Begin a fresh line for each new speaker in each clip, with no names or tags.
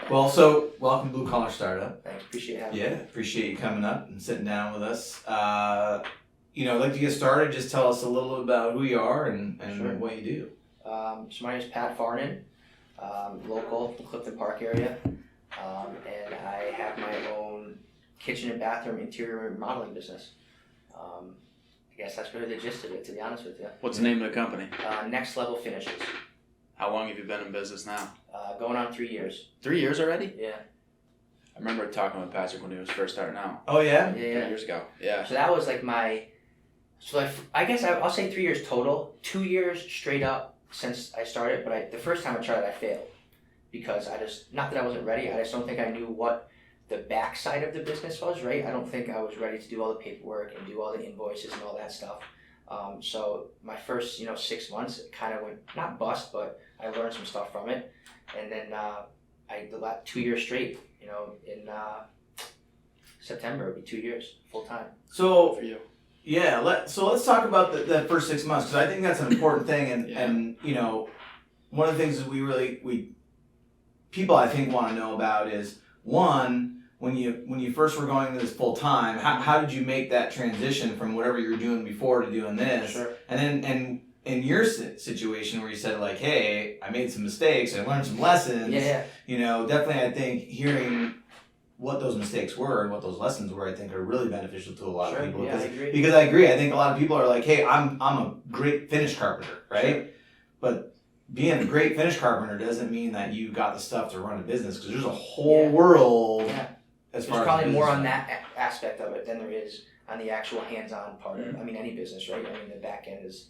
Well, so welcome to Blue Collar Startup.
Thanks, appreciate having me.
Yeah, appreciate you coming up and sitting down with us. I'd like to get started. Just tell us a little about who you are and
Sure.
what you do.
So my name is Pat Farnan, local, the Clifton Park area, and I have my own kitchen and bathroom interior remodeling business. I guess that's really the gist of it, to be honest with you.
What's the name of the company?
Next Level Finishes.
How long have you been in business now?
Going on 3 years.
3 years already?
Yeah.
I remember talking with Patrick when he was first starting out.
Oh yeah.
3 years ago. Yeah.
So that was like I guess I'll say 3 years total. 2 years straight up since I started, but the first time I tried it, I failed because not that I wasn't ready. I just don't think I knew what the backside of the business was, right? I don't think I was ready to do all the paperwork and do all the invoices and all that stuff. So my first, 6 months, it kind of went, not bust, but I learned some stuff from it. And then I did that 2 years straight, in September, it would be 2 years, full time.
So
For you.
yeah, let's talk about the first 6 months because I think that's an important thing, and one of the things that we people I think want to know about is one. When you first were going this full time, how did you make that transition from whatever you were doing before to doing this?
Sure.
And then in your situation where you said like, hey, I made some mistakes, I learned some lessons.
Yeah.
Definitely I think hearing what those mistakes were and what those lessons were, I think are really beneficial to a lot of people.
Yeah, I agree.
Because I agree. I think a lot of people are like, hey, I'm a great finish carpenter, right?
Sure.
But being a great finish carpenter doesn't mean that you got the stuff to run a business because there's a whole world.
Yeah.
As
There's
far
probably
as
more on
business.
that aspect of it than there is on the actual hands-on part of it. I mean, any business, right? I mean, the back end is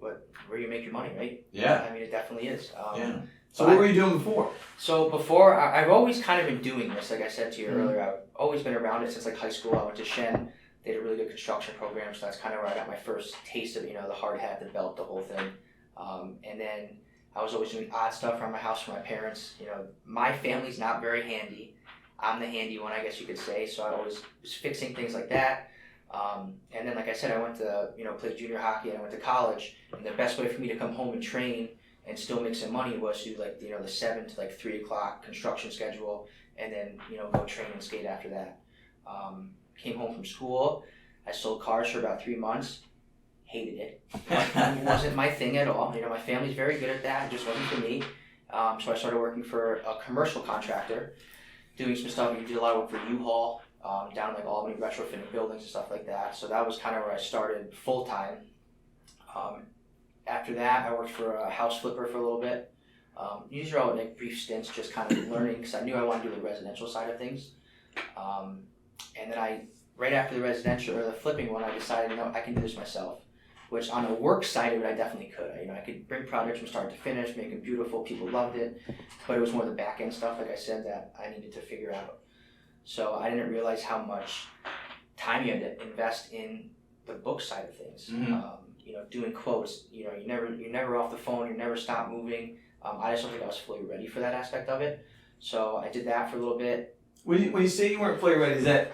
where you make your money, right?
Yeah.
I mean, it definitely is.
Yeah. So what were you doing before?
So before, I've always kind of been doing this, like I said to you
Mm-hmm.
earlier. I've always been around it since like high school. I went to Shen. They had a really good construction program, so that's kind of where I got my first taste of, the hard hat, the belt, the whole thing. And then I was always doing odd stuff around my house for my parents. My family's not very handy. I'm the handy one, I guess you could say. So I always was fixing things like that. And then, like I said, I went to, play junior hockey and I went to college. And the best way for me to come home and train and still make some money was to do like, the 7 to like 3 o'clock construction schedule and then, go train and skate after that. Came home from school. I sold cars for about 3 months. Hated it. It wasn't my thing at all. My family's very good at that. It just wasn't for me. So I started working for a commercial contractor, doing some stuff. We did a lot of work for U-Haul, down in like Albany, retrofitting buildings and stuff like that. So that was kind of where I started full time. After that, I worked for a house flipper for a little bit. These are all like brief stints, just kind of learning because I knew I wanted to do the residential side of things. And then right after the residential or the flipping one, I decided, I can do this myself. Which on the work side of it, I definitely could. I could bring projects from start to finish, make them beautiful. People loved it, but it was more the back end stuff, like I said, that I needed to figure out. So I didn't realize how much time you had to invest in the book side of things.
Mm-hmm.
Doing quotes. You're never off the phone. You never stop moving. I just don't think I was fully ready for that aspect of it. So I did that for a little bit.
When you say you weren't fully ready, is that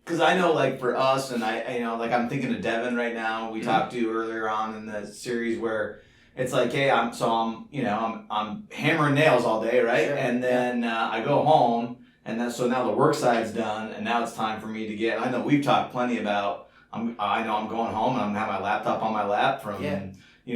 because I know, like for us, and like I'm thinking of Devin right now. We talked to earlier on in the series where it's like, hey, I'm hammering nails all day, right?
Sure.
And then I go home, and then so now the work side's done, and now it's time for me to get. I know we've talked plenty about. I know I'm going home, and I'm gonna have my laptop on my lap from.
Yeah.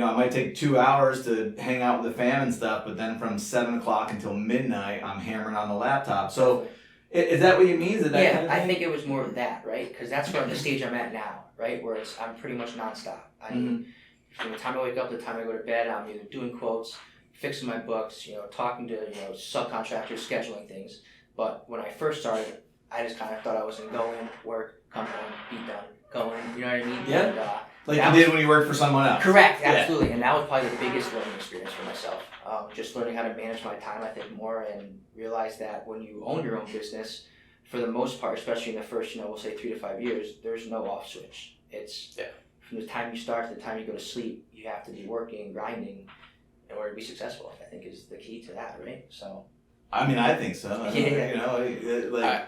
I might take 2 hours to hang out with the fam and stuff, but then from 7 o'clock until midnight, I'm hammering on the laptop. So. Is that what you mean? Is it that kind of thing?
I think it was more of that, right? Because that's where the stage I'm at now, right? Where I'm pretty much nonstop. I mean, from the time I wake up to the time I go to bed, I'm either doing quotes, fixing my books, talking to subcontractors, scheduling things. But when I first started, I just kind of thought I was gonna go in, work, come home, be done, go in. You know what I mean?
Yeah.
And,
like you did when you worked for someone else.
Correct, absolutely. Yeah. And that was probably the biggest learning experience for myself. Just learning how to manage my time, I think, more and realize that when you own your own business, for the most part, especially in the first, we'll say 3 to 5 years, there's no off switch. It's from the time you start to the time you go to sleep, you have to be working, grinding in order to be successful, I think is the key to that, right? So.
I mean, I think so.
Yeah.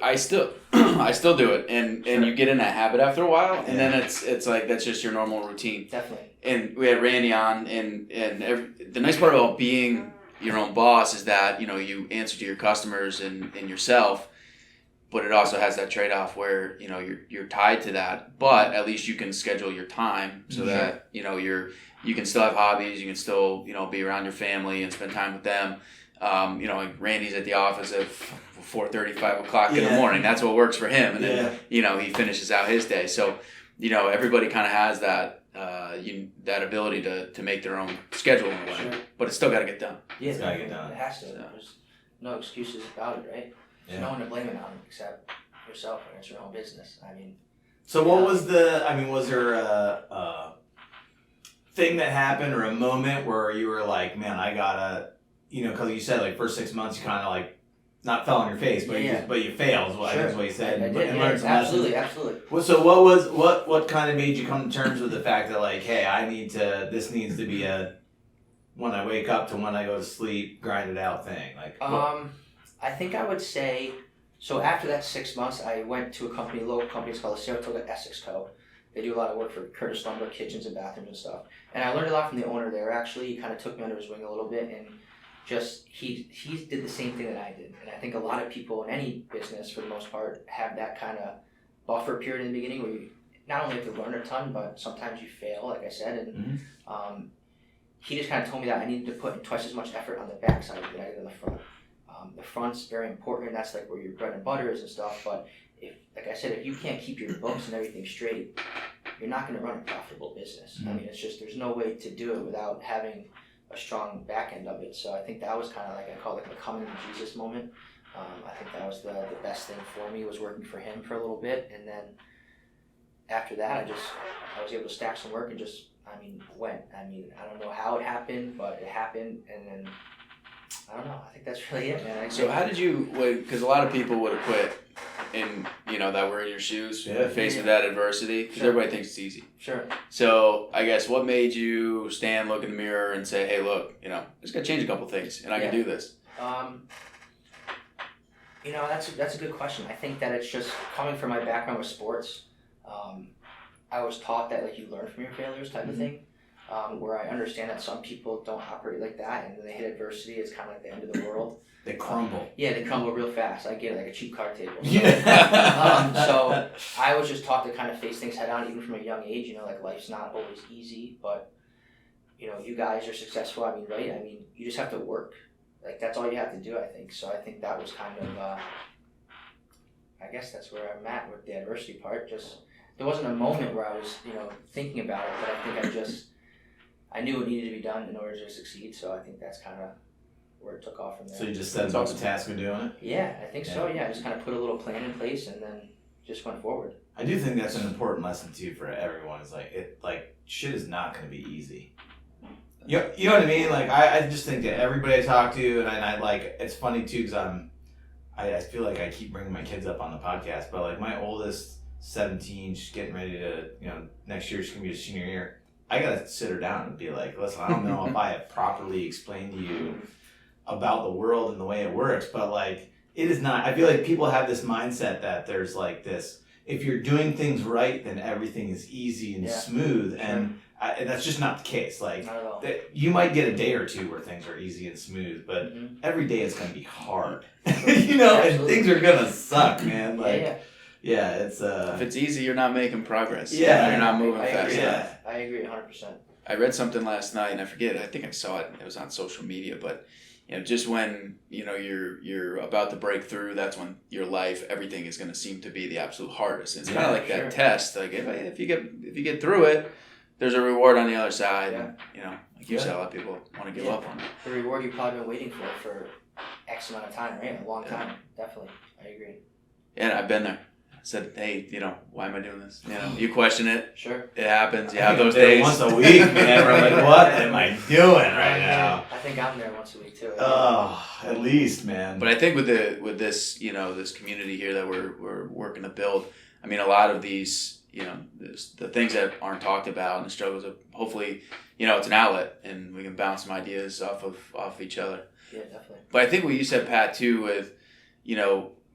I still do it, and you get in that habit after a while, and then it's like that's just your normal routine.
Definitely.
And we had Randy on, and the nice part about being your own boss is that, you answer to your customers and yourself, but it also has that trade-off where, you're tied to that, but at least you can schedule your time so that, you can still have hobbies, you can still, be around your family and spend time with them. Like Randy's at the office at 4:30, 5 o'clock in the morning. That's what works for him. And then, he finishes out his day. So, everybody kind of has that, that ability to make their own schedule in a way, but it's still got to get done.
Yeah,
it's got to get done.
It has to. So. There's no excuses about it, right? There's no one to blame it on except yourself when it's your own business. I mean.
So what was was there a thing that happened or a moment where you were like, man, I gotta, because you said like first 6 months you kind of like not fell on your face, but you failed. I think is what you said, and learned some
absolutely,
lessons.
Absolutely.
Well, so what kind of made you come to terms with the fact that like, hey, this needs to be a when I wake up to when I go to sleep, grind it out thing. Like,
I think I would say. So after that 6 months, I went to a local company. It's called the Saratoga Essex Co. They do a lot of work for Curtis Lumber, kitchens and bathrooms and stuff. And I learned a lot from the owner there. Actually, he kind of took me under his wing a little bit, and just he did the same thing that I did. And I think a lot of people in any business, for the most part, have that kind of buffer period in the beginning where you not only have to learn a ton, but sometimes you fail, like I said. And he just kind of told me that I needed to put in twice as much effort on the backside than I did on the front. The front's very important, and that's like where your bread and butter is and stuff. But if you can't keep your books and everything straight, you're not going to run a profitable business. I mean, it's just there's no way to do it without having a strong back end of it. So I think that was kind of like I call it the coming to Jesus moment. I think that was the best thing for me, was working for him for a little bit, and then after that I was able to stack some work and went. I don't know how it happened, but it happened, and then. I don't know. I think that's really it, man.
So how did you? Because a lot of people would have quit, in that were in your shoes, faced with that adversity. Because everybody thinks it's easy. Sure. So I guess what made you stand, look in the mirror, and say, "Hey, look, I just got to change a couple things, and I can do this."
That's a good question. I think that it's just coming from my background with sports. I was taught that you learn from your failures type of thing. Where I understand that some people don't operate like that, and when they hit adversity, it's kind of like the end of the world.
They crumble.
They crumble real fast. I get it, like a cheap card table. So, so I was just taught to kind of face things head on, even from a young age. Life's not always easy, but you guys are successful. Right? You just have to work. That's all you have to do, I think. So I think that was kind of, I guess that's where I'm at with the adversity part. Just there wasn't a moment where I was, thinking about it, but I think I knew it needed to be done in order to succeed, so I think that's kind of where it took off from there.
So you just set about the task of doing it?
Yeah, I think so, I just kind of put a little plan in place and then just went forward.
I do think that's an important lesson, too, for everyone, is shit is not going to be easy. You know what I mean? I just think that everybody I talk to, and I it's funny, too, because I feel like I keep bringing my kids up on the podcast, but, my oldest, 17, she's getting ready to, next year she's going to be a senior year. I gotta sit her down and be like, listen, I don't know if I have properly explained to you about the world and the way it works, but it is not. I feel like people have this mindset that there's this, if you're doing things right, then everything is easy and smooth, and that's just not the case. Not at all. You might get a day or two where things are easy and smooth, but every day is gonna be hard, and things are gonna suck, man. It's
if it's easy, you're not making progress.
Yeah,
you're not moving fast enough.
I agree 100%.
I read something last night, and I forget. I think I saw it. It was on social media, but just when you're about to break through, that's when your life, everything is going to seem to be the absolute hardest. And it's kind of like that test. If you get through it, there's a reward on the other side.
Yeah.
And, you said, a lot of people want to give up on it.
The reward you've probably been waiting for X amount of time, right? A long time. Definitely, I agree.
Yeah, I've been there. Said, hey, why am I doing this? You question it.
Sure.
It happens. You have those days.
Once a week, man. We're what am I doing right now?
I think I'm there once a week too.
Oh, at least, man.
But I think with this, this community here that we're working to build, a lot of these, the things that aren't talked about and the struggles of, hopefully, it's an outlet and we can bounce some ideas off each other.
Yeah, definitely.
But I think what you said, Pat, too, with,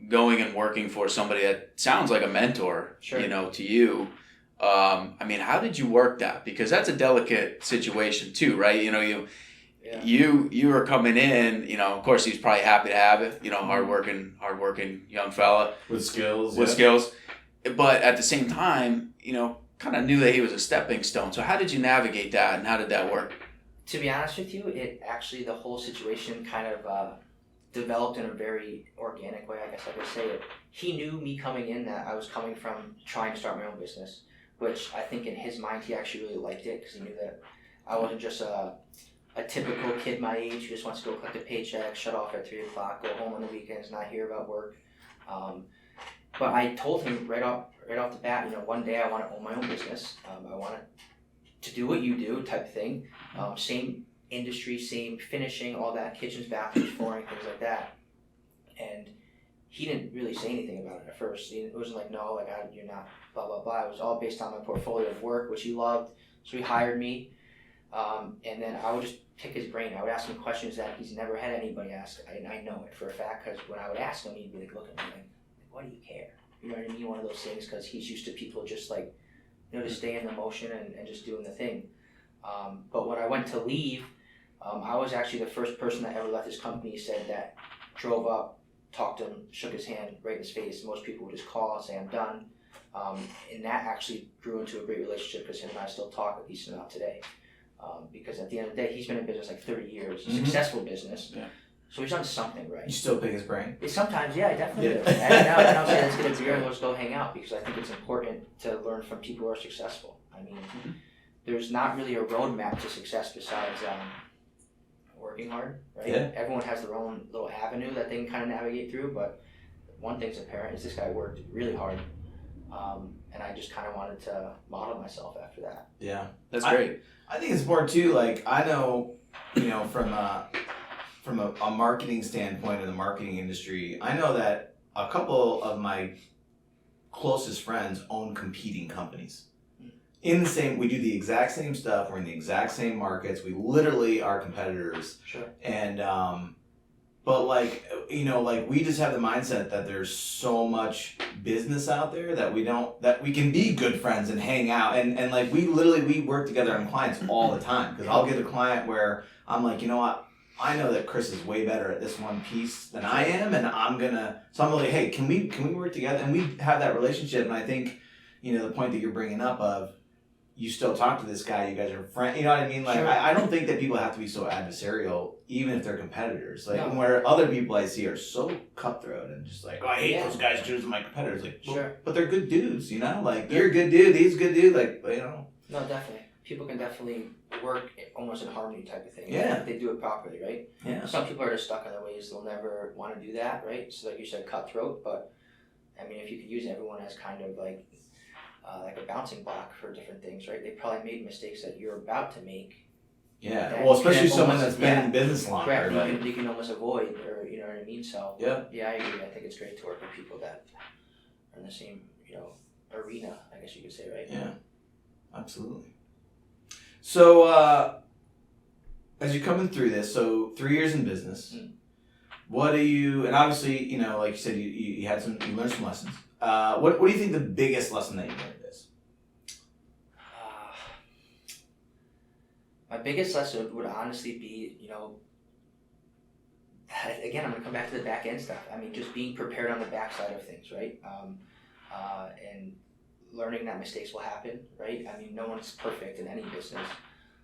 going and working for somebody that sounds like a mentor, to you. How did you work that? Because that's a delicate situation too, right?
Yeah.
You were coming in, you know, of course he was probably happy to have it, you know, hardworking young fella.
With skills.
But at the same time, you know, kind of knew that he was a stepping stone. So how did you navigate that and how did that work?
To be honest with you, the whole situation kind of developed in a very organic way, I guess I would say it. He knew me coming in that I was coming from trying to start my own business, which I think in his mind he actually really liked it because he knew that I wasn't just a typical kid my age who just wants to go collect a paycheck, shut off at 3 o'clock, go home on the weekends, not hear about work. But I told him right off the bat, you know, one day I want to own my own business. I want to do what you do type of thing. Same industry, same finishing, all that, kitchens, bathrooms, flooring, things like that. And he didn't really say anything about it at first. It wasn't like, no, like you're not, blah, blah, blah. It was all based on my portfolio of work, which he loved. So he hired me. And then I would just pick his brain. I would ask him questions that he's never had anybody ask. And I know it for a fact because when I would ask him, he'd be like, look at me like, why do you care? You know what I mean? One of those things because he's used to people just like, you know, just stay in the motion and just doing the thing. But when I went to leave, I was actually the first person that ever left his company said that drove up, talked to him, shook his hand right in his face. Most people would just call and say, I'm done. And that actually grew into a great relationship because him and I still talk a decent amount today. Because at the end of the day, he's been in business like 30 years, successful business. Yeah. So he's done something right.
You still pick his brain?
Sometimes, yeah, I definitely do. And now I'll say, let's get a beer and let's go hang out because I think it's important to learn from people who are successful. I mean, there's not really a roadmap to success besides working hard, right?
Yeah.
Everyone has their own little avenue that they can kind of navigate through, but one thing's apparent is this guy worked really hard. And I just kind of wanted to model myself after that.
Yeah.
That's great.
I think it's important too, like, I know, you know, from a marketing standpoint in the marketing industry, I know that a couple of my closest friends own competing companies. We do the exact same stuff, we're in the exact same markets, we literally are competitors.
Sure.
And, but like, you know, like we just have the mindset that there's so much business out there that we can be good friends and hang out. And like we work together on clients all the time. Cause I'll get a client where I'm like, you know what? I know that Chris is way better at this one piece than I am. And I'm like, hey, can we work together? And we have that relationship. And I think, you know, the point that you're bringing up of, you still talk to this guy, you guys are friends, you know what I mean? Like, sure. I don't think that people have to be so adversarial, even if they're competitors. Like, where other people I see are so cutthroat and just like, oh, I hate those guys, choosing my competitors. Like, well, but they're good dudes, you know? Like, you're a good dude, he's a good dude, like, you know?
No, definitely. People can definitely work almost in harmony type of thing.
Yeah.
If they do it properly, right?
Yeah.
Some people are just stuck in their ways, they'll never want to do that, right? So like you said, cutthroat, but I mean, if you could use everyone as kind of like a bouncing block for different things, right? They probably made mistakes that you're about to make.
Yeah, well, especially someone that's been in business longer.
Correct,
right?
you can almost avoid, or you know what I mean? So, yeah, I agree. I think it's great to work with people that are in the same, you know, arena, I guess you could say, right?
Yeah, absolutely. So, as you're coming through this, so 3 years in business, what do you, and obviously, you know, like you said, you learned some lessons. What do you think the biggest lesson that you learned is?
My biggest lesson would honestly be, you know, again, I'm going to come back to the back end stuff. I mean, just being prepared on the backside of things, right? And learning that mistakes will happen, right? I mean, no one's perfect in any business.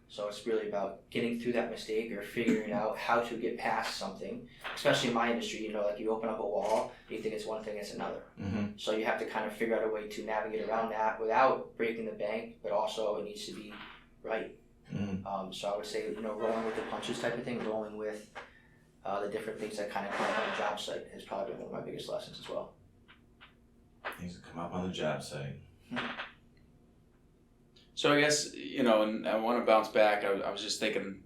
So it's really about getting through that mistake or figuring out how to get past something, especially in my industry, you know, like you open up a wall, you think it's one thing, it's another. Mm-hmm. So you have to kind of figure out a way to navigate around that without breaking the bank, but also it needs to be right. Mm-hmm. So I would say, you know, rolling with the punches type of thing, rolling with the different things that kind of come up on the job site has probably been one of my biggest lessons as well.
Things that come up on the job site. Mm-hmm.
So I guess, you know, and I want to bounce back. I was just thinking,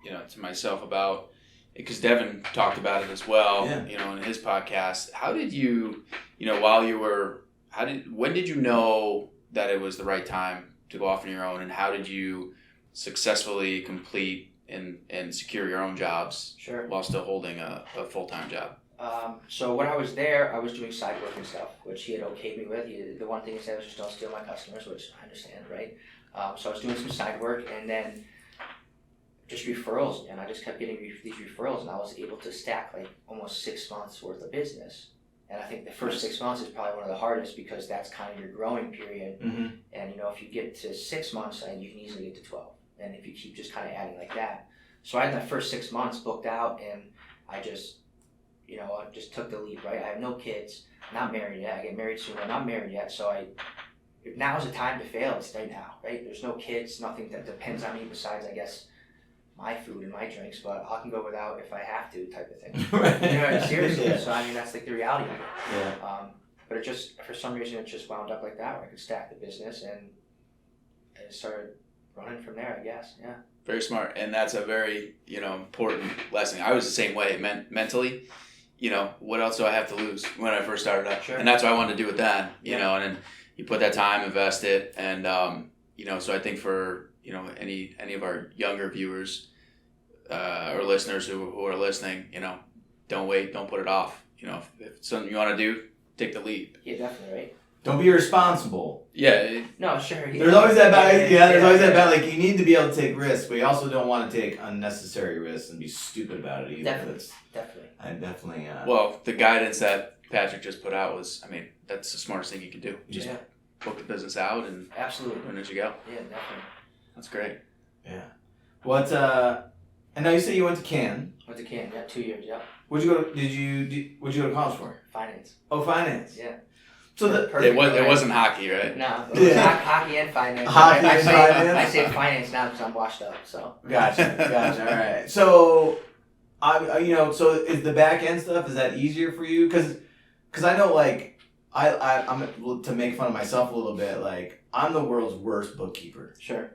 you know, to myself about, because Devin talked about it as well, you know, in his podcast. How did you, you know, when did you know that it was the right time to go off on your own, and how did you successfully complete and secure your own jobs while still holding a full-time job?
So when I was there, I was doing side work and stuff, which he had okayed me with. The one thing he said was just don't steal my customers, which I understand, right? So I was doing some side work, and then just referrals, and I just kept getting these referrals, and I was able to stack like almost 6 months worth of business. And I think the first 6 months is probably one of the hardest because that's kind of your growing period.
Mm-hmm.
And if you get to 6 months, you can easily get to 12. And if you keep just kind of adding like that. So I had that first 6 months booked out, and I just, I just took the leap, right? I have no kids, not married yet. I get married soon, I'm not married yet. So now's the time to fail, it's right now, right? There's no kids, nothing that depends on me besides, I guess, my food and my drinks, but I can go without if I have to, type of thing.
Right.
Seriously.
Yeah.
So that's like the reality of it.
Yeah.
But it just, for some reason, it just wound up like that, where I could stack the business, and it started running from there, I guess. Yeah.
Very smart, and that's a very important lesson. I was the same way, mentally. What else do I have to lose when I first started up?
Sure.
And that's what I wanted to do with that.
Yeah.
And then you put that time, invest it, and so I think for any of our younger viewers or listeners who are listening, don't wait, don't put it off. If it's something you want to do, take the leap.
Yeah, definitely, right?
Don't be irresponsible.
Yeah.
No, sure.
There's always that balance. Yeah, there's always that balance. Like, you need to be able to take risks, but you also don't want to take unnecessary risks and be stupid about it either.
Definitely.
I definitely.
Well, the guidance that Patrick just put out was, that's the smartest thing you can do. Just book the business out and
Absolutely.
when as you go.
Yeah, definitely.
That's great.
Yeah. What? And now you say you went to Cannes.
Went to Cannes, 2 years, yeah.
What'd you go to? What'd you go to college for?
Finance.
Oh, finance.
Yeah.
So
It wasn't hockey, right?
No, it was hockey and finance.
Hockey
I
and
say,
finance?
I say finance now because I'm washed up, so.
Gotcha. All right. So, so is the back end stuff, is that easier for you? Because I know, like, I'm to make fun of myself a little bit. Like, I'm the world's worst bookkeeper.
Sure.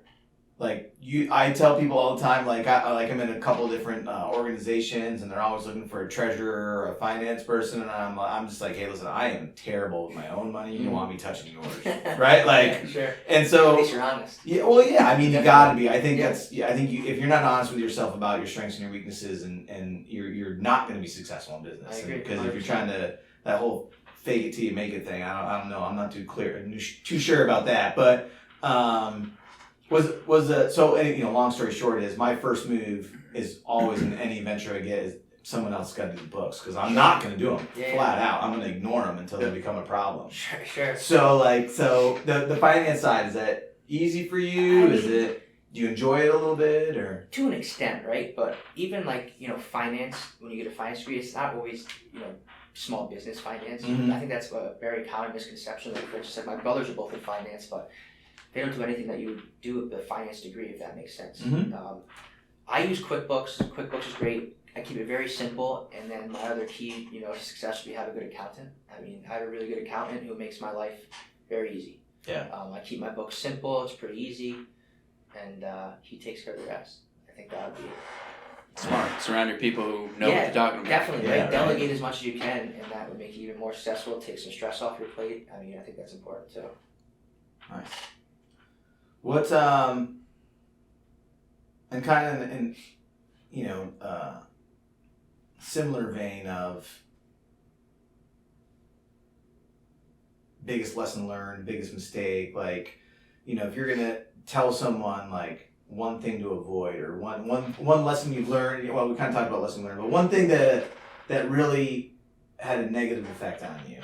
Like, I tell people all the time, like, I'm in a couple of different organizations, and they're always looking for a treasurer or a finance person, and I'm just like, hey, listen, I am terrible with my own money. You don't want me touching yours, right? Like,
Sure.
and so.
At least you're honest.
Yeah, well, yeah. I mean, you gotta be. I think
Yeah.
that's. Yeah, I think if you're not honest with yourself about your strengths and your weeknesses, and you're not going to be successful in business.
I agree.
Because if you're
100%.
trying to that whole fake it till you make it thing, I don't know. I'm not too sure about that. But long story short is my first move is always in any venture I get is someone else got to do the books because I'm not going to do them flat out. I'm going to ignore them until they become a problem.
Sure.
So the finance side, is that easy for you? Do you enjoy it a little bit or?
To an extent, right? But even finance, when you get a finance degree, it's not always, small business finance.
Mhm.
I think that's a very common misconception. Like, for instance, my brothers are both in finance, but they don't do anything that you would do with a finance degree, if that makes sense.
Mhm.
I use QuickBooks. QuickBooks is great. I keep it very simple, and then my other key, to success would be have a good accountant. I have a really good accountant who makes my life very easy.
Yeah.
I keep my books simple. It's pretty easy, and he takes care of the rest. I think that would be
Smart. Surround your people who know what you're talking about.
Definitely,
Yeah,
right? Delegate as much as you can, and that would make you even more successful. Take some stress off your plate. I think that's important too.
Nice. What and kind of in similar vein of biggest lesson learned, biggest mistake, like, if you're gonna tell someone like one thing to avoid or one lesson you've learned, well, we kind of talked about lesson learned, but one thing that really had a negative effect on you.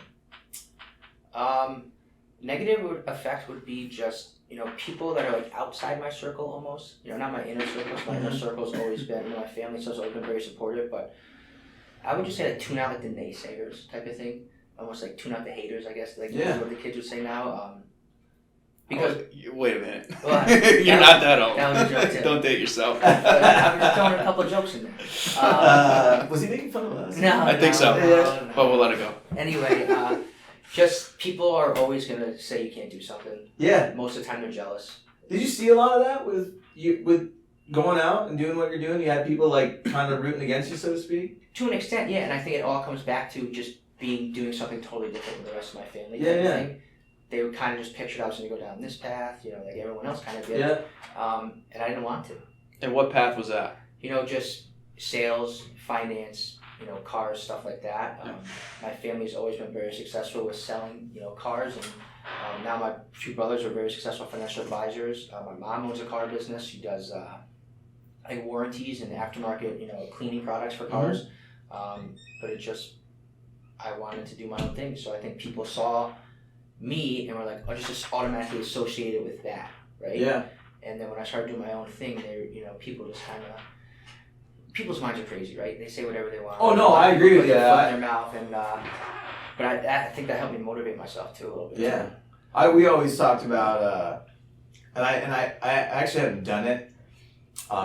Negative effect would be just, people that are like outside my circle almost, not my inner circle. So my inner circle's always been, my family's always been very supportive, but I would just say tune out like the naysayers type of thing. Almost like tune out the haters, I guess, like that's what the kids would say now. Because
wait a minute,
Well,
you're not that old.
that was a joke too.
Don't date yourself.
I'm just throwing a couple of jokes in there.
Was he making fun of us?
No,
I think so.
no.
But we'll let it go.
Anyway, just people are always gonna say you can't do something.
Yeah.
Most of the time they're jealous.
Did you see a lot of that with going out and doing what you're doing? You had people like kind of rooting against you, so to speak.
To an extent, yeah, and I think it all comes back to just doing something totally different than the rest of my family.
Yeah, yeah.
Thing. They would kind of just pictured I was going to go down this path, like everyone else kind of did.
Yeah.
And I didn't want to.
And what path was that?
Just sales, finance, cars, stuff like that. My family's always been very successful with selling, cars, and now my two brothers are very successful financial advisors. My mom owns a car business. She does like warranties and aftermarket, cleaning products for cars. But I wanted to do my own thing. So I think people saw me and were like, oh, just automatically associated with that, right?
Yeah.
And then when I started doing my own thing, people just kind of, people's minds are crazy, right? They say whatever they want.
Oh no, I agree with you.
Put their foot in their mouth, and but I think that helped me motivate myself too a little bit.
Yeah. We always talked about, and I actually haven't done it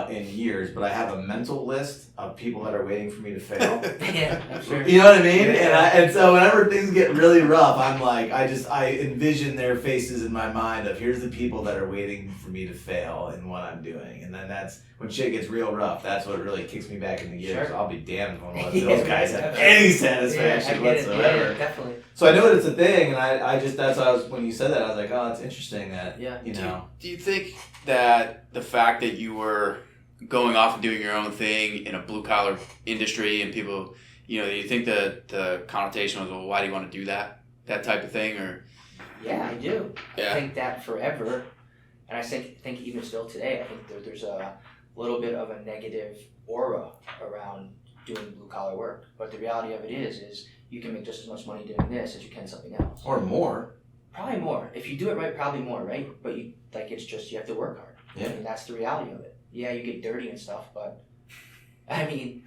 in years, but I have a mental list of people that are waiting for me to fail.
Yeah, I'm sure.
You know what I mean?
Yeah.
And so whenever things get really rough, I'm like, I envision their faces in my mind of here's the people that are waiting for me to fail in what I'm doing, and then that's when shit gets real rough. That's what really kicks me back into gear.
Sure.
So I'll be damned if I let those guys have any satisfaction
Yeah,
whatsoever.
Yeah, definitely.
So I know it's a thing, and I just that's why when you said that, I was like, oh, it's interesting that
Do you think that the fact that you were going off and doing your own thing in a blue collar industry and people, do you think the connotation was, well, why do you want to do that type of thing, or?
Yeah, I do.
Yeah.
I think that forever, and I think even still today, I think there's a little bit of a negative aura around doing blue collar work. But the reality of it is you can make just as much money doing this as you can something else.
or more.
Probably more. If you do it right, probably more, right? But you have to work hard.
Yeah.
I mean, that's the reality of it. Yeah, you get dirty and stuff, but I mean,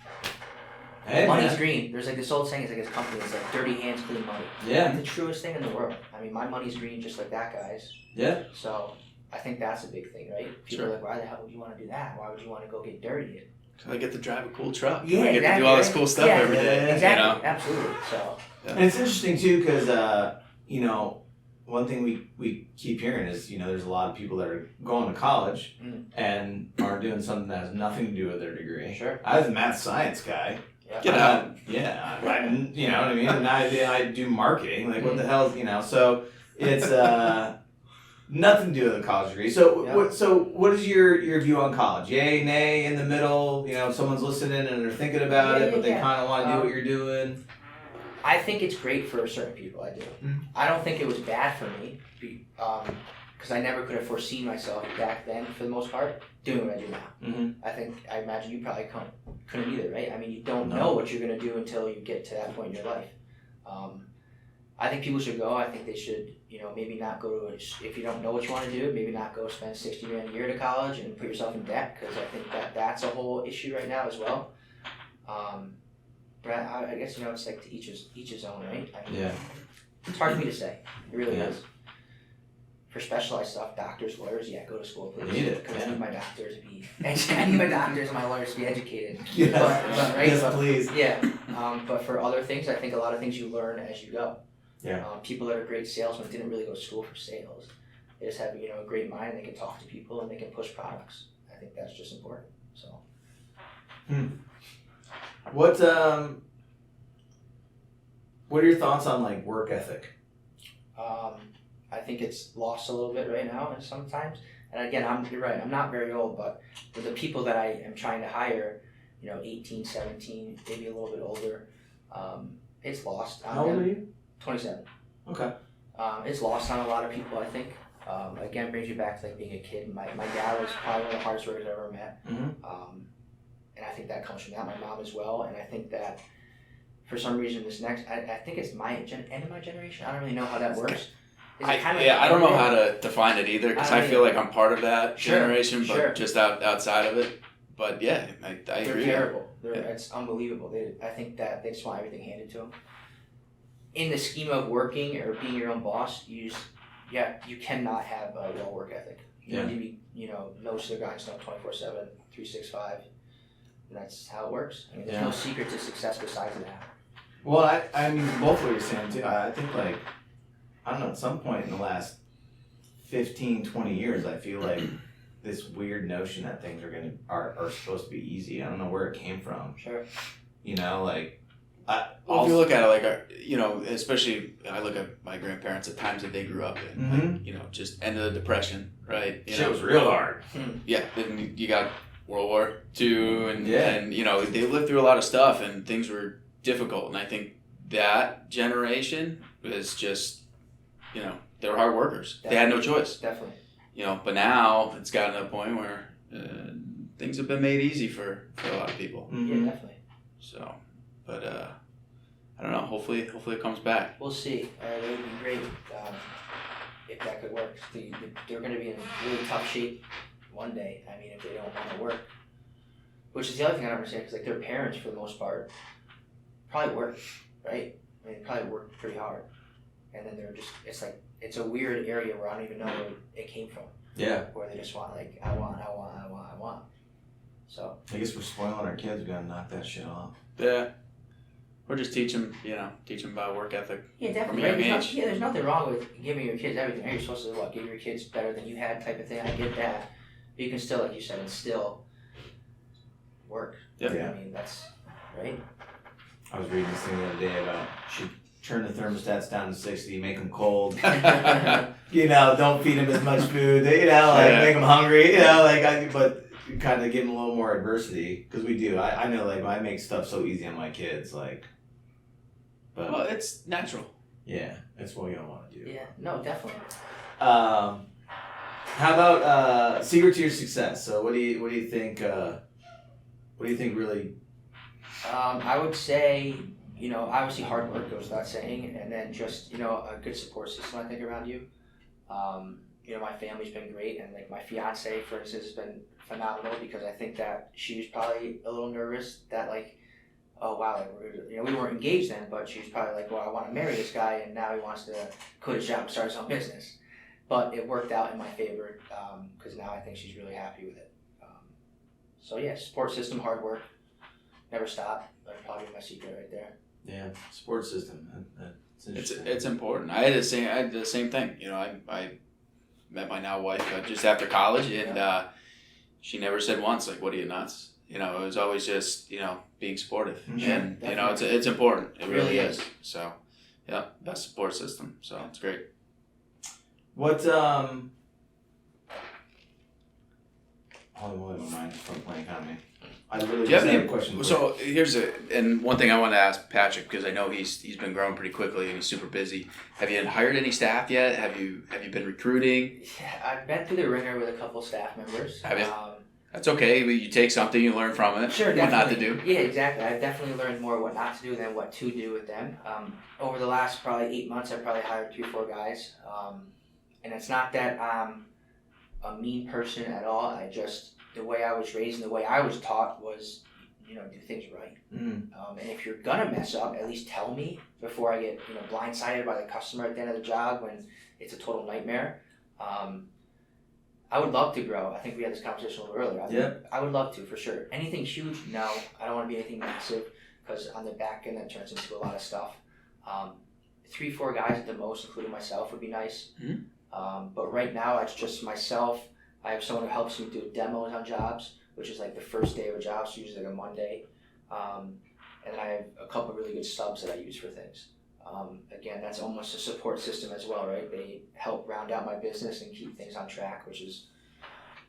Hey,
money's
man.
green. There's like this old saying, it's like this company, it's like dirty hands, clean money.
Yeah.
It's the truest thing in the world. I mean, my money's green just like that guy's.
Yeah.
So I think that's a big thing, right? People are like, why the hell would you want to do that? Why would you want to go get dirty?
I get to drive a cool truck.
Yeah,
I get
exactly,
to do all this
right?
cool stuff
Yeah,
every day.
Exactly, absolutely. So.
And it's interesting too, because one thing we keep hearing is there's a lot of people that are going to college and are doing something that has nothing to do with their degree.
Sure.
I was a math science guy.
Yeah.
Get out.
You know what I mean? And I do marketing. Like, what the hell is, so it's nothing to do with a college degree. So, what is your view on college? Yay, nay, in the middle? Someone's listening and they're thinking about it, but they kind of want to do what you're doing.
I think it's great for certain people, I do. I don't think it was bad for me, because I never could have foreseen myself back then, for the most part, doing what I do now. I imagine you probably couldn't either, right? I mean, you don't know what you're going to do until you get to that point in your life. I think people should go. I think they should, maybe not go to, if you don't know what you want to do, maybe not go spend $60,000 a year to college and put yourself in debt, because I think that's a whole issue right now as well. But I guess, it's like to each his own, right? I mean, it's hard for me to say. It really is. For specialized stuff, doctors, lawyers, go to school, please.
Need it.
Because I need my doctors and my lawyers to be educated.
Yes,
but, right?
yes, please.
Yeah. But for other things, I think a lot of things you learn as you go.
Yeah.
People that are great salesmen didn't really go to school for sales. They just have, a great mind, and they can talk to people, and they can push products. I think that's just important. So.
What are your thoughts on like work ethic?
I think it's lost a little bit right now, and sometimes. And again, you're right. I'm not very old, but with the people that I am trying to hire, 18, 17, maybe a little bit older, it's lost.
How old are you?
27.
Okay.
It's lost on a lot of people, I think. Again, brings you back to like being a kid. My dad was probably one of the hardest workers I've ever met. And I think that comes from that. My mom as well. And I think that for some reason I think it's end of my generation. I don't really know how that works.
I don't know how to define it either, because I feel like I'm part of that generation, but just outside of it. But yeah, I agree.
They're terrible. It's unbelievable. I think that they just want everything handed to them. In the scheme of working or being your own boss, you cannot have a low work ethic. You need to be, no cigar and stuff 24/7, 365. And that's how it works. I mean, there's no secret to success besides that.
Well, I mean, both what you're saying too. I think like, I don't know, at some point in the last 15, 20 years, I feel like this weird notion that things are supposed to be easy. I don't know where it came from.
Sure.
If you look at it, like, especially I look at my grandparents, the times that they grew up in, like, just end of the Depression, right?
Shit was real hard.
Yeah, then you got World War II, and they lived through a lot of stuff, and things were difficult. And I think that generation was just, they were hard workers. Definitely. They had no choice.
Definitely.
But now it's gotten to a point where things have been made easy for a lot of people.
Yeah, definitely.
So, but I don't know. Hopefully it comes back.
We'll see. It would be great if that could work. They're going to be in really tough shape one day. I mean, if they don't want to work, which is the other thing I don't understand, because like their parents, for the most part, probably work, right? I mean, they probably work pretty hard, and then they're just, it's like, it's a weird area where I don't even know where it came from.
Yeah.
Where they just want, like, I want. So.
I guess we're spoiling our kids. We gotta knock that shit off.
Yeah. Or just teach them about work ethic.
Yeah, definitely.
From a young age.
There's nothing wrong with giving your kids everything. You're supposed to give your kids better than you had type of thing. I get that. But you can still, like you said, instill work.
Yeah.
I mean, that's right.
I was reading this thing the other day about should turn the thermostats down to 60, make them cold. Don't feed them as much food. Make them hungry. But kind of give them a little more adversity, because we do. I know, like, I make stuff so easy on my kids, like. But
well, it's natural.
Yeah, that's what we don't want to do.
Yeah, no, definitely.
How about secret to your success? So what do you think? What do you think really?
I would say, obviously hard work goes without saying, and then just, a good support system, I think, around you. My family's been great, and like my fiance, for instance, has been phenomenal, because I think that she was probably a little nervous that, like, oh wow, like we weren't engaged then, but she was probably like, well, I want to marry this guy, and now he wants to quit his job and start his own business. But it worked out in my favor, because now I think she's really happy with it. So yeah, support system, hard work, never stop. That's probably my secret right there.
Yeah, support system.
It's important. I had the same thing. I met my now wife just after college, and she never said once, like, "What are you, nuts?" It was always just being supportive, and it's important. It really is. So, yeah, best support system. So it's great.
What Holy moly, my mind is from playing on me. I literally just had a question.
So and one thing I want to ask Patrick, because I know he's been growing pretty quickly and he's super busy. Have you hired any staff yet? Have you been recruiting?
Yeah, I've been through the ringer with a couple staff members.
Have you? That's okay. You take something, you learn from it.
Sure,
what not to
definitely.
do.
Yeah, exactly. I've definitely learned more what not to do than what to do with them. Over the last probably 8 months, I've probably hired 3-4 guys. And it's not that I'm a mean person at all. The way I was raised and the way I was taught was, do things right.
Mm.
And if you're gonna mess up, at least tell me before I get blindsided by the customer at the end of the job when it's a total nightmare. I would love to grow. I think we had this conversation a little earlier. I would love to, for sure. Anything huge? No. I don't want to be anything massive, because on the back end that turns into a lot of stuff. 3-4 guys at the most, including myself, would be nice.
Mm-hmm.
But right now it's just myself. I have someone who helps me do demos on jobs, which is like the first day of a job, so usually like a Monday. And then I have a couple of really good subs that I use for things. Again, that's almost a support system as well, right? They help round out my business and keep things on track, which is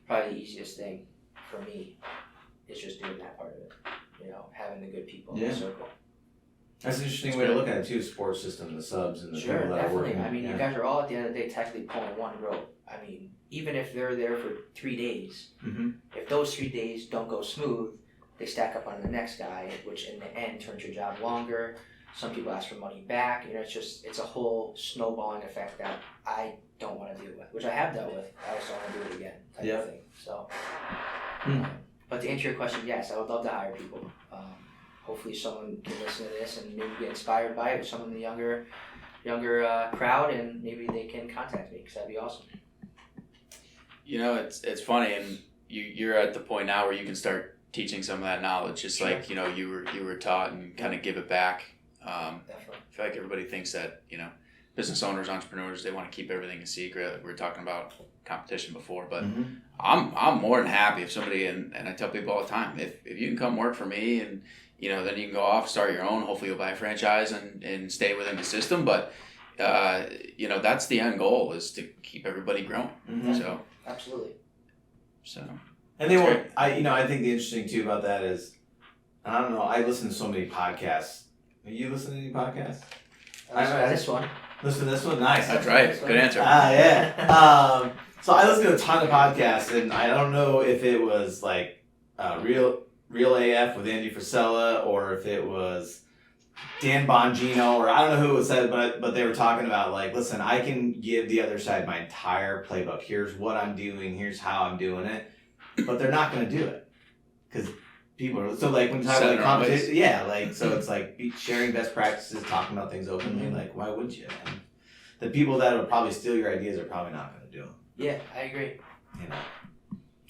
probably the easiest thing for me, is just doing that part of it. Having the good people in the circle.
That's an interesting way to look at it too, support system, the subs and the people that are working.
I mean, you guys are all at the end of the day technically pulling one rope. I mean, even if they're there for 3 days, if those 3 days don't go smooth, they stack up on the next guy, which in the end turns your job longer. Some people ask for money back. It's a whole snowballing effect that I don't want to deal with, which I have dealt with. I just don't want to do it again, type of thing. So, but to answer your question, yes, I would love to hire people. Hopefully someone can listen to this and maybe get inspired by it, with someone in the younger crowd, and maybe they can contact me, because that'd be awesome.
It's funny, and you're at the point now where you can start teaching some of that knowledge, just like you were taught, and kind of give it back.
Definitely.
I feel like everybody thinks that business owners, entrepreneurs, they want to keep everything a secret. Like we were talking about competition before, but I'm more than happy if somebody, and I tell people all the time, if you can come work for me, and then you can go off, start your own. Hopefully you'll buy a franchise and stay within the system. But that's the end goal, is to keep everybody growing. So
absolutely.
So.
And they won't. I think the interesting too about that is, I don't know. I listen to so many podcasts. You listen to any podcasts?
This one.
Listen to this one? Nice.
That's right. Good answer.
Yeah. So I listen to a ton of podcasts, and I don't know if it was like Real AF with Andy Frisella, or if it was Dan Bongino, or I don't know who it said, but they were talking about like, listen, I can give the other side my entire playbook. Here's what I'm doing. Here's how I'm doing it. But they're not going to do it because people are so like when you talk about competition, yeah, like so it's like sharing best practices, talking about things openly. Like, why would you? And the people that would probably steal your ideas are probably not going to do them.
Yeah, I agree.
You know,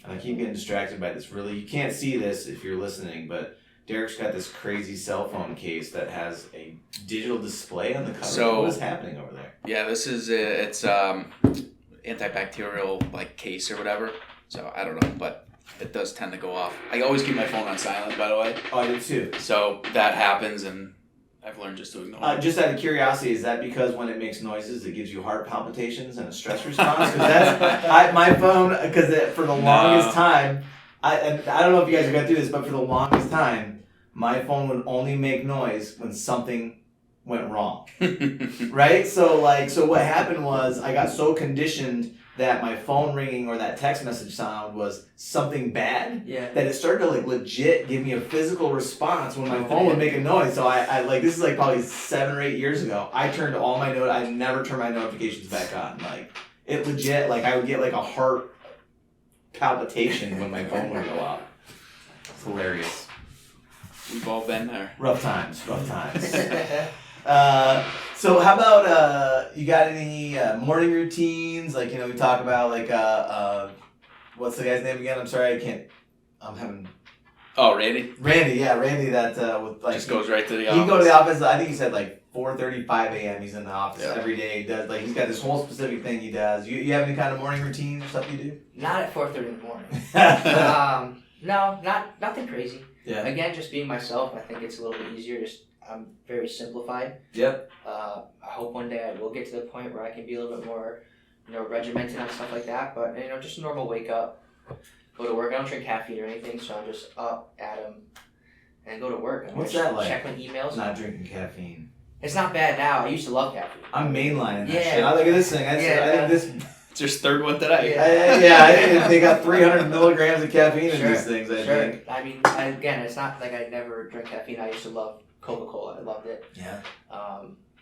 and I keep getting distracted by this. Really, you can't see this if you're listening, but Derek's got this crazy cell phone case that has a digital display on the cover. So, what is happening over there?
Yeah, this is it's antibacterial like case or whatever. So I don't know, but it does tend to go off. I always keep my phone on silent, by the way.
Oh, I do too.
So that happens, and I've learned just to ignore it.
Just out of curiosity, is that because when it makes noises, it gives you heart palpitations and a stress response? Because that's my phone. Because for the longest time, I don't know if you guys have gone through this, but for the longest time, my phone would only make noise when something went wrong. Right? So what happened was I got so conditioned that my phone ringing or that text message sound was something bad, that it started to like legit give me a physical response when my phone would make a noise. So I like, this is like probably 7 or 8 years ago, I turned all my I never turned my notifications back on. Like it legit, like I would get like a heart palpitation when my phone would go off. It's hilarious.
We've all been there.
Rough times. So how about you got any morning routines? Like, you know, we talk about like what's the guy's name again? I'm sorry, I'm having.
Oh, Randy.
Yeah, Randy. That with like
just goes right to the office.
He can go to the office. I think he said like 4:35 a.m. He's in the office every day. He does like he's got this whole specific thing he does. You have any kind of morning routine or stuff you do?
Not at 4:30 in the morning. No, nothing crazy.
Yeah.
Again, just being myself. I think it's a little bit easier. I'm very simplified.
Yep.
I hope one day I will get to the point where I can be a little bit more, regimented on stuff like that. But just a normal wake up, go to work. I don't drink caffeine or anything, so I'm just up at 'em and go to work.
What's that like?
Check my emails.
Not drinking caffeine.
It's not bad now. I used to love caffeine.
I'm mainlining that shit. I look at this thing. I think this.
It's your third one today.
They got 300 milligrams of caffeine in these things. I think.
I mean, again, it's not like I never drank caffeine. I used to love Coca-Cola. I loved it.
Yeah.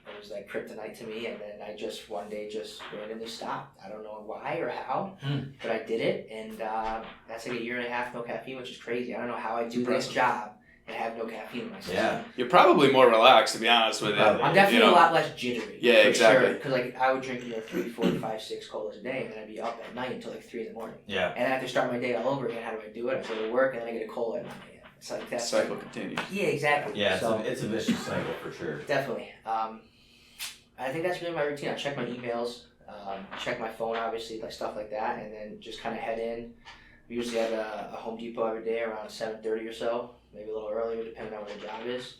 It was like kryptonite to me, and then I just one day just randomly stopped. I don't know why or how, but I did it, and that's like 1.5 years no caffeine, which is crazy. I don't know how I do this job and have no caffeine in my system.
Yeah.
You're probably more relaxed, to be honest with you.
I'm definitely a lot less jittery.
Yeah, exactly.
Because like I would drink 3, 4, 5, 6 colas a day, and then I'd be up at night until like 3 in the morning.
Yeah.
And then I have to start my day all over again. How do I do it? I go to work, and then I get a cola at 9 a.m. It's like that
cycle continues.
Yeah, exactly.
Yeah, it's a vicious cycle for sure.
Definitely. I think that's really my routine. I check my emails, check my phone, obviously, like stuff like that, and then just kind of head in. We usually have a Home Depot every day around 7:30 or so, maybe a little earlier, depending on where the job is.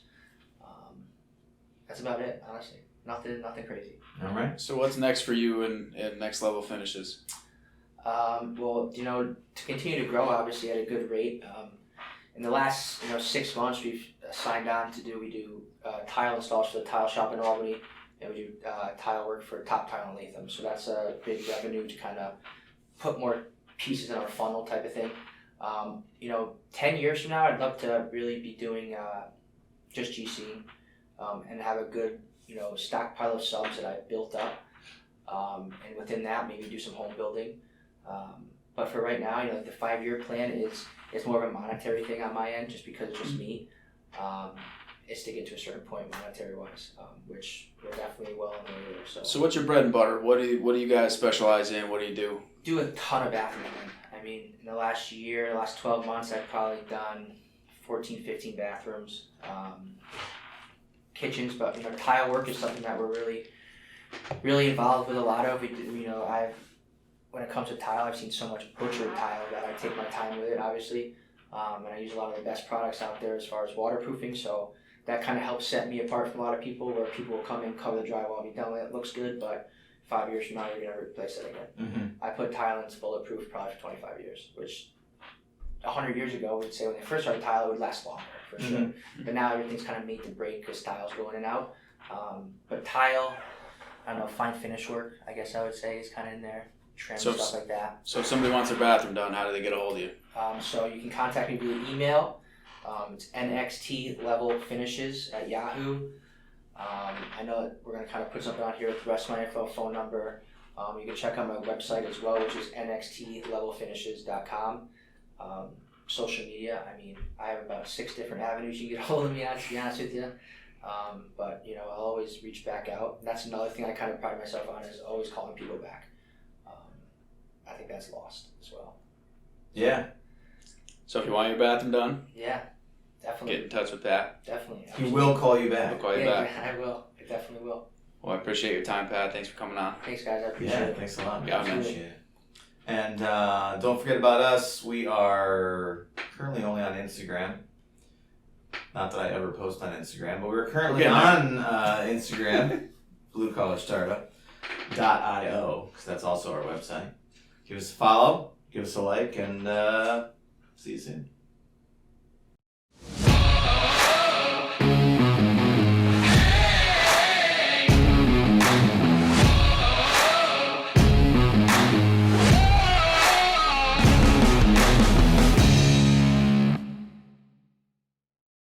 That's about it, honestly. Nothing crazy.
All right.
So what's next for you in Next Level Finishes?
Well, to continue to grow, obviously, at a good rate. In the last 6 months, we've signed on to do tile installs for the tile shop in Albany, and we do tile work for Top Tile in Latham. So that's a big revenue to kind of put more pieces in our funnel type of thing. 10 years from now, I'd love to really be doing just GC and have a good stockpile of subs that I've built up, and within that maybe do some home building. But for right now, the 5-year plan is more of a monetary thing on my end, just because it's just me. Is to get to a certain point monetary wise, which we're definitely well on the way there. So
what's your bread and butter? What do you guys specialize in? What do you do?
Do a ton of bathroom. I mean, in the last 12 months, I've probably done 14, 15 bathrooms, kitchens. But tile work is something that we're really, really involved with a lot of. We do, when it comes to tile, I've seen so much butchered tile that I take my time with it, obviously, and I use a lot of the best products out there as far as waterproofing. So that kind of helps set me apart from a lot of people, where people will come in, cover the drywall, be done with it, looks good, but 5 years from now, you're going to replace it again.
Mm-hmm.
I put tile in bulletproof probably for 25 years, which 100 years ago, we'd say when they first started tile, it would last longer, for sure.
Mm-hmm.
But now everything's kind of made to break because tiles go in and out. But tile, I don't know, fine finish work, I guess I would say, is kind of in there. trim,
So-
stuff like that.
So if somebody wants their bathroom done, how do they get a hold of you?
So you can contact me via email. It's nxtlevelfinishes@yahoo. I know that we're going to kind of put something on here with the rest of my info, phone number. You can check out my website as well, which is nxtlevelfinishes.com. Social media, I mean, I have about 6 different avenues you can get a hold of me on, to be honest with you. But, you know, I'll always reach back out. And that's another thing I kind of pride myself on, is always calling people back. I think that's lost as well.
Yeah.
So if you want your bathroom done,
Yeah, definitely.
get in touch with Pat.
Definitely.
He will call you
We'll
back.
call you back.
I will. I definitely will.
Well, I appreciate your time, Pat. Thanks for coming on.
Thanks, guys. I appreciate
Yeah,
it.
thanks a lot. Man.
Yeah, man.
Appreciate it. And don't forget about us. We are currently only on Instagram. Not that I ever post on Instagram, but we're currently on Instagram, bluecollarStartup.io, because that's also our website. Give us a follow, give us a like, and see you soon.